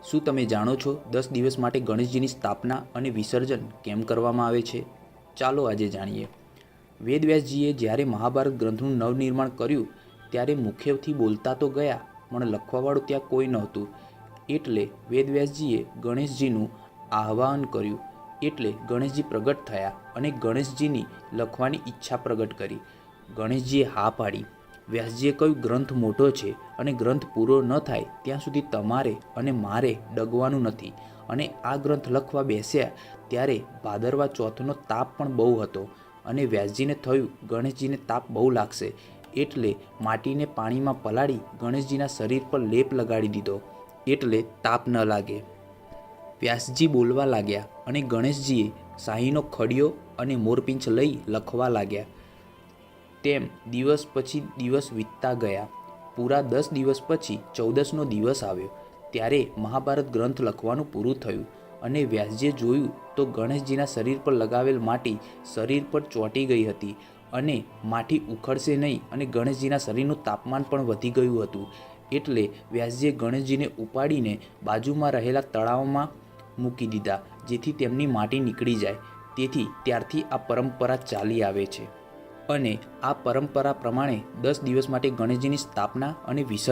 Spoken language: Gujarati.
શું તમે જાણો છો 10 દિવસ માટે ગણેશજીની સ્થાપના અને વિસર્જન કેમ કરવામાં આવે છે? ચાલો આજે જાણીએ. વેદવ્યાસજીએ જ્યારે મહાભારત ગ્રંથનું નવનિર્માણ કર્યું ત્યારે મુખ્યથી બોલતા તો ગયા, પણ લખવાવાળું ત્યાં કોઈ નહોતું. એટલે વેદવ્યાસજીએ ગણેશજીનું આહ્વાન કર્યું. એટલે ગણેશજી પ્રગટ થયા અને ગણેશજીની લખવાની ઈચ્છા પ્રગટ કરી. ગણેશજીએ હા પાડી. વ્યાસજીએ કહ્યું, ગ્રંથ મોટો છે અને ગ્રંથ પૂરો ન થાય ત્યાં સુધી તમારે અને મારે ડગવાનું નથી. અને આ ગ્રંથ લખવા બેસ્યા ત્યારે ભાદરવા ચોથનો તાપ પણ બહુ હતો અને વ્યાસજીને થયું ગણેશજીને તાપ બહુ લાગશે, એટલે માટીને પાણીમાં પલાળી ગણેશજીના શરીર પર લેપ લગાડી દીધો, એટલે તાપ ન લાગે. વ્યાસજી બોલવા લાગ્યા અને ગણેશજીએ શાહીનો ખડિયો અને મોરપીંછ લઈ લખવા લાગ્યા. તેમ દિવસ પછી દિવસ વીતતા ગયા. પૂરા 10 દિવસ પછી 14મો દિવસ આવ્યો. ત્યારે મહાભારત ગ્રંથ લખવાનું પૂરું થયું અને વ્યાસજીએ જોયું તો ગણેશજીના શરીર પર લગાવેલ માટી શરીર પર ચોંટી ગઈ હતી અને માટી ઉખડશે નહીં અને ગણેશજીના શરીરનું તાપમાન પણ વધી ગયું હતું. એટલે વ્યાસજીએ ગણેશજીને ઉપાડીને બાજુમાં રહેલા તળાવમાં મૂકી દીધા, જેથી તેમની માટી નીકળી જાય. તેથી ત્યારથી આ પરંપરા ચાલી આવે છે અને આ પરંપરા પ્રમાણે 10 દિવસ માટે ગણેશજીની સ્થાપના અને વિસર્જન